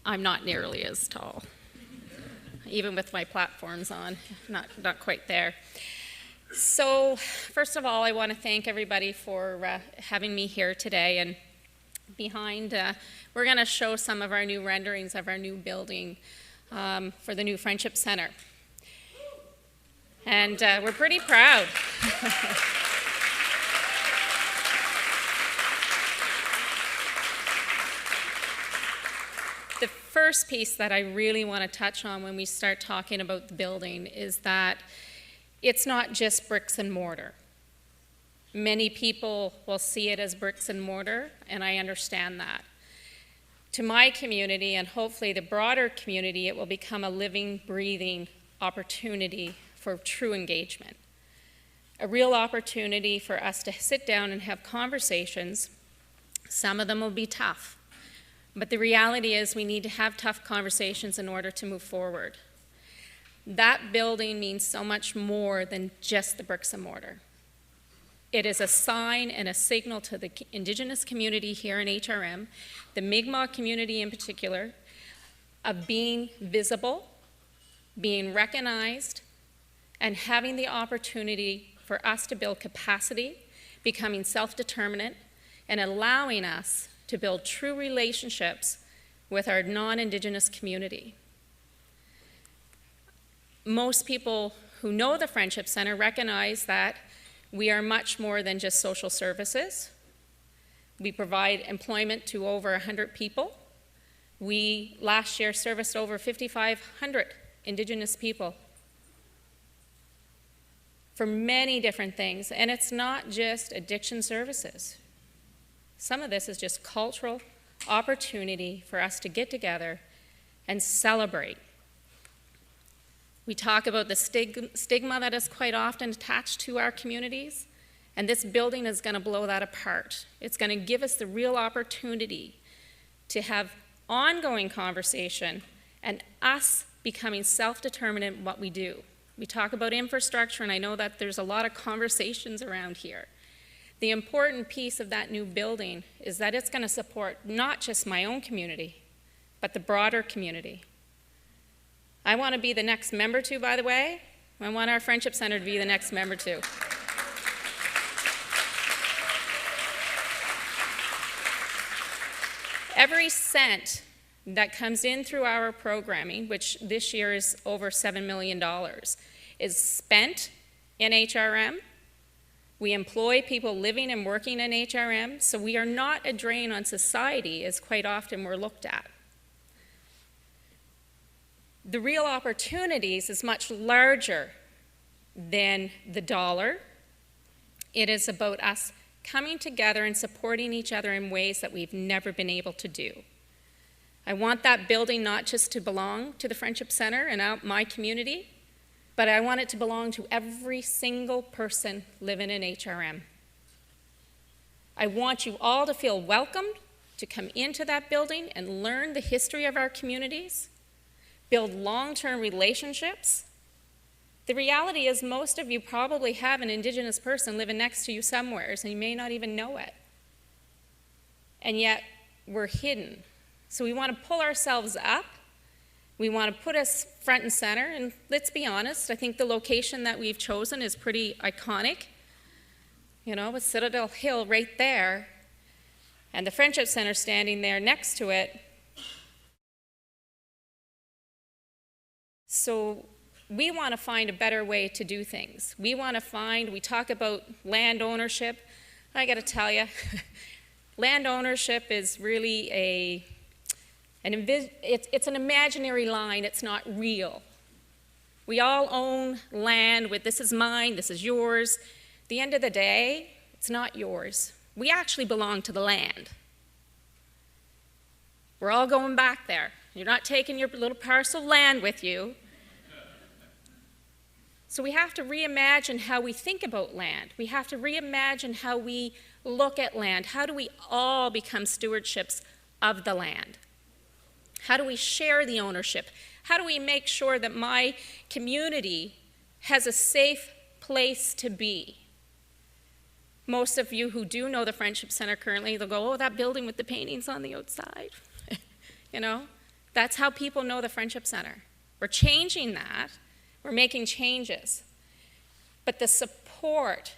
I'm not nearly as tall, even with my platforms on, not quite there. So first of all, I want to thank everybody for having me here today. And behind, we're going to show some of our new renderings of our new building for the new Friendship Center. And we're pretty proud. The first piece that I really want to touch on when we start talking about the building is that it's not just bricks and mortar. Many people will see it as bricks and mortar, and I understand that. To my community, and hopefully the broader community, it will become a living, breathing opportunity for true engagement. A real opportunity for us to sit down and have conversations. Some of them will be tough. But the reality is we need to have tough conversations in order to move forward. That building means so much more than just the bricks and mortar. It is a sign and a signal to the Indigenous community here in HRM, the Mi'kmaq community in particular, of being visible, being recognized, and having the opportunity for us to build capacity, becoming self-determinant, and allowing us to build true relationships with our non-Indigenous community. Most people who know the Friendship Center recognize that we are much more than just social services. We provide employment to over 100 people. We last year serviced over 5,500 Indigenous people for many different things, and it's not just addiction services. Some of this is just cultural opportunity for us to get together and celebrate. We talk about the stigma that is quite often attached to our communities, and this building is going to blow that apart. It's going to give us the real opportunity to have ongoing conversation and us becoming self-determinant in what we do. We talk about infrastructure, and I know that there's a lot of conversations around here. The important piece of that new building is that it's going to support not just my own community, but the broader community. I want to be the next member too, by the way. I want our Friendship Center to be the next member too. Every cent that comes in through our programming, which this year is over $7 million, is spent in HRM. We employ people living and working in HRM, so we are not a drain on society as quite often we're looked at. The real opportunities is much larger than the dollar. It is about us coming together and supporting each other in ways that we've never been able to do. I want that building not just to belong to the Friendship Center and my community, but I want it to belong to every single person living in HRM. I want you all to feel welcomed to come into that building and learn the history of our communities, build long-term relationships. The reality is most of you probably have an Indigenous person living next to you somewhere, and you may not even know it. And yet, we're hidden. So we want to pull ourselves up. We want to put us front and center, and let's be honest, I think the location that we've chosen is pretty iconic. You know, with Citadel Hill right there, and the Friendship Center standing there next to it. So we want to find a better way to do things. We talk about land ownership. I got to tell you, land ownership is really it's an imaginary line, it's not real. We all own land with this is mine, this is yours. At the end of the day, it's not yours. We actually belong to the land. We're all going back there. You're not taking your little parcel of land with you. So we have to reimagine how we think about land. We have to reimagine how we look at land. How do we all become stewardships of the land? How do we share the ownership? How do we make sure that my community has a safe place to be? Most of you who do know the Friendship Center currently, they'll go, oh, that building with the paintings on the outside. You know, That's how people know the Friendship Center. We're changing that. We're making changes. But the support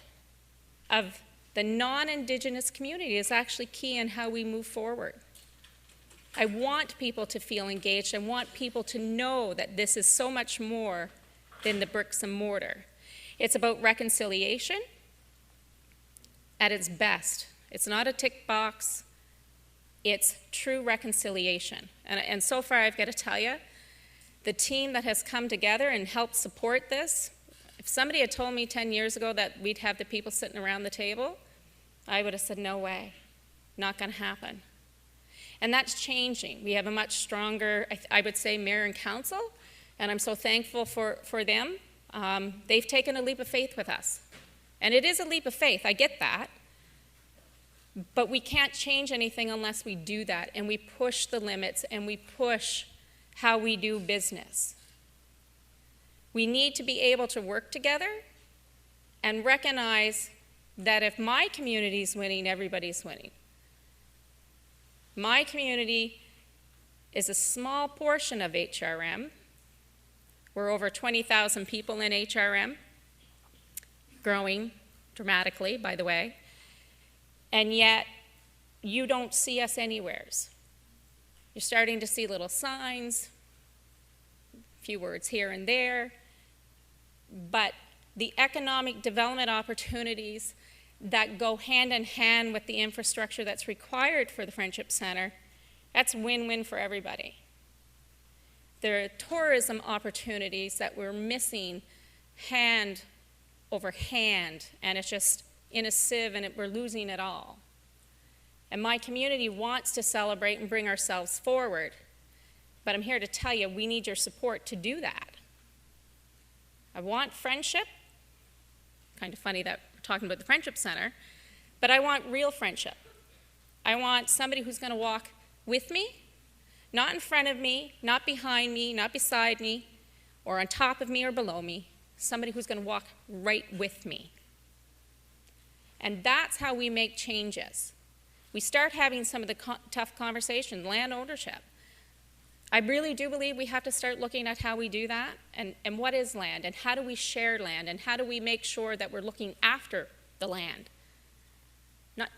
of the non-Indigenous community is actually key in how we move forward. I want people to feel engaged. I want people to know that this is so much more than the bricks and mortar. It's about reconciliation at its best. It's not a tick box. It's true reconciliation. And so far, I've got to tell you, the team that has come together and helped support this, if somebody had told me 10 years ago that we'd have the people sitting around the table, I would have said, no way, not going to happen. And that's changing. We have a much stronger, I would say, mayor and council, and I'm so thankful for them. They've taken a leap of faith with us. And it is a leap of faith, I get that. But we can't change anything unless we do that, and we push the limits, and we push how we do business. We need to be able to work together and recognize that if my community's winning, everybody's winning. My community is a small portion of HRM. We're over 20,000 people in HRM, growing dramatically, by the way, and yet you don't see us anywheres. You're starting to see little signs, a few words here and there, but the economic development opportunities that go hand in hand with the infrastructure that's required for the Friendship Center, that's win-win for everybody. There are tourism opportunities that we're missing hand over hand, and it's just in a sieve, and we're losing it all. And my community wants to celebrate and bring ourselves forward, but I'm here to tell you, we need your support to do that. I want friendship. Kind of funny that we're talking about the Friendship Center, but I want real friendship. I want somebody who's going to walk with me, not in front of me, not behind me, not beside me, or on top of me or below me, somebody who's going to walk right with me. And that's how we make changes. We start having some of the tough conversations, land ownership. I really do believe we have to start looking at how we do that, and what is land, and how do we share land, and how do we make sure that we're looking after the land.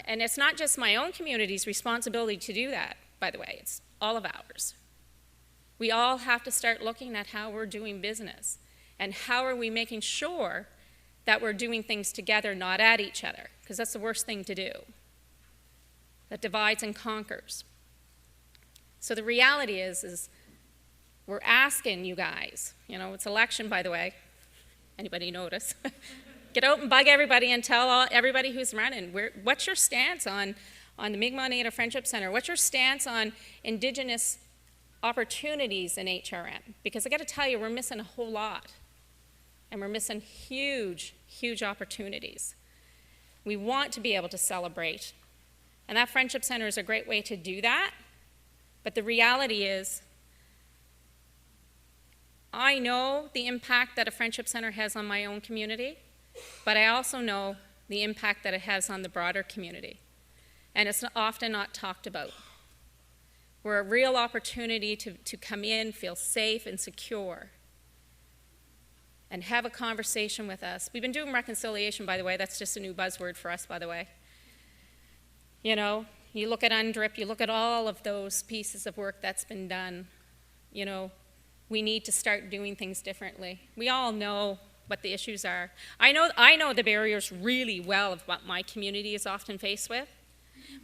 And it's not just my own community's responsibility to do that, by the way, it's all of ours. We all have to start looking at how we're doing business, and how are we making sure that we're doing things together, not at each other, because that's the worst thing to do. That divides and conquers. So the reality is we're asking you guys, you know, it's election, by the way. Anybody notice? Get out and bug everybody and tell everybody who's running, what's your stance on the Mi'kmaq Native Friendship Center? What's your stance on Indigenous opportunities in HRM? Because I got to tell you, we're missing a whole lot. And we're missing huge, huge opportunities. We want to be able to celebrate. And that Friendship Center is a great way to do that. But the reality is, I know the impact that a Friendship Center has on my own community, but I also know the impact that it has on the broader community. And it's often not talked about. We're a real opportunity to come in, feel safe and secure, and have a conversation with us. We've been doing reconciliation, by the way. That's just a new buzzword for us, by the way. You know, you look at UNDRIP, you look at all of those pieces of work that's been done. You know, we need to start doing things differently. We all know what the issues are. I know the barriers really well of what my community is often faced with,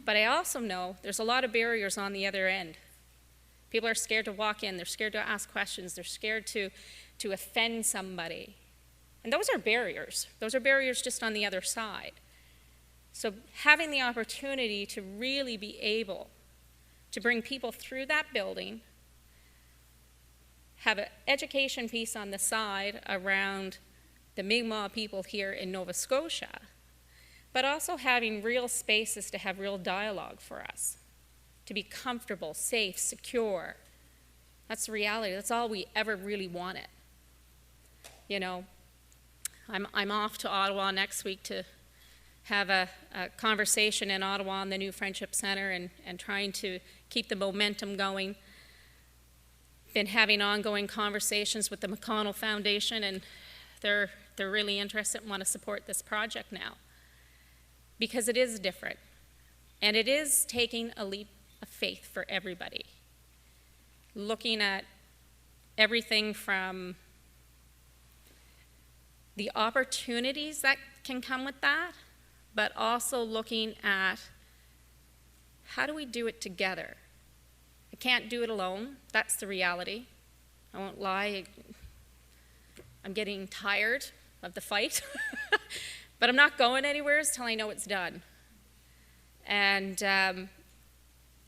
but I also know there's a lot of barriers on the other end. People are scared to walk in, they're scared to ask questions, they're scared to offend somebody. And those are barriers. Those are barriers just on the other side. So having the opportunity to really be able to bring people through that building, have an education piece on the side around the Mi'kmaq people here in Nova Scotia, but also having real spaces to have real dialogue for us, to be comfortable, safe, secure. That's the reality. That's all we ever really wanted. You know, I'm off to Ottawa next week to have a conversation in Ottawa on the new Friendship Center and trying to keep the momentum going. been having ongoing conversations with the McConnell Foundation, and they're really interested and want to support this project now, because it is different, and it is taking a leap of faith for everybody. Looking at everything from the opportunities that can come with that, but also looking at how do we do it together. I can't do it alone. That's the reality. I won't lie. I'm getting tired of the fight, but I'm not going anywhere until I know it's done. And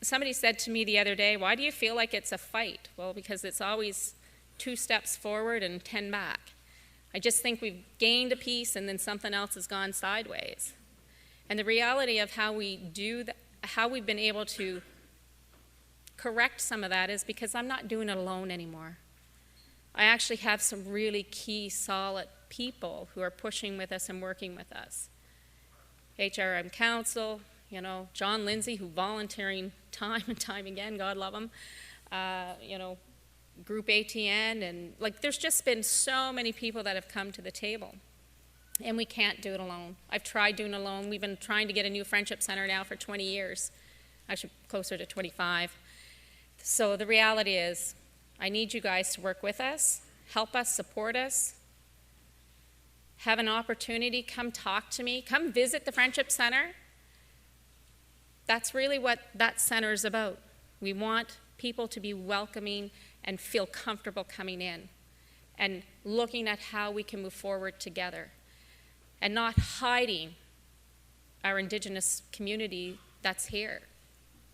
somebody said to me the other day, why do you feel like it's a fight? Well, because it's always 2 steps forward and 10 back. I just think we've gained a piece and then something else has gone sideways. And the reality of how we do that, how we've been able to correct some of that, is because I'm not doing it alone anymore. I actually have some really key, solid people who are pushing with us and working with us. HRM Council, you know, John Lindsay, who volunteering time and time again, God love him, you know, Group ATN, and like there's just been so many people that have come to the table. And we can't do it alone. I've tried doing it alone. We've been trying to get a new friendship center now for 20 years, actually closer to 25. So the reality is, I need you guys to work with us, help us, support us, have an opportunity, come talk to me, come visit the Friendship Center. That's really what that center is about. We want people to be welcoming and feel comfortable coming in and looking at how we can move forward together and not hiding our Indigenous community that's here.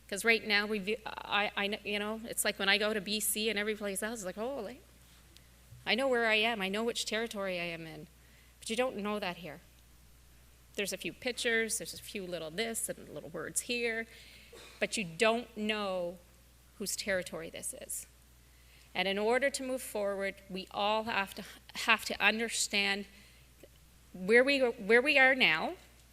Because right now, you know, it's like when I go to BC and every place else, it's like, oh, I know where I am. I know which territory I am in. But you don't know that here. There's a few pictures, there's a few little this and little words here, but you don't know whose territory this is. And in order to move forward, we all have to understand where we are now,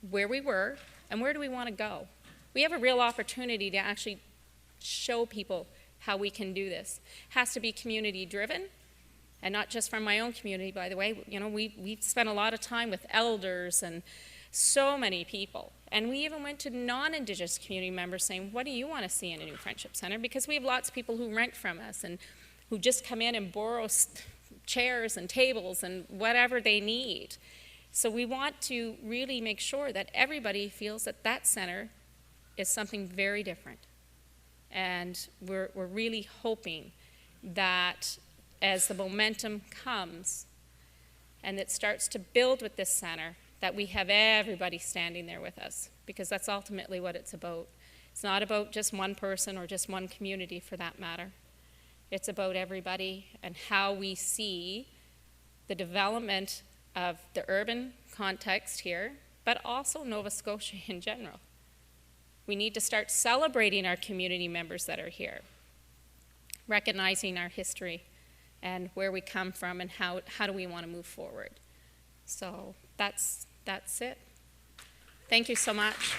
where we were, and where do we want to go. We have a real opportunity to actually show people how we can do this. It has to be community driven, and not just from my own community, by the way. You know, we've spent a lot of time with elders and so many people. And we even went to non-Indigenous community members saying, what do you want to see in a new Friendship Center? Because we have lots of people who rent from us and who just come in and borrow chairs and tables and whatever they need. So we want to really make sure that everybody feels that that center is something very different. And we're really hoping that as the momentum comes and it starts to build with this center, that we have everybody standing there with us, because that's ultimately what it's about. It's not about just one person or just one community for that matter. It's about everybody and how we see the development of the urban context here, but also Nova Scotia in general. We need to start celebrating our community members that are here, recognizing our history and where we come from and how do we want to move forward. So that's it. Thank you so much.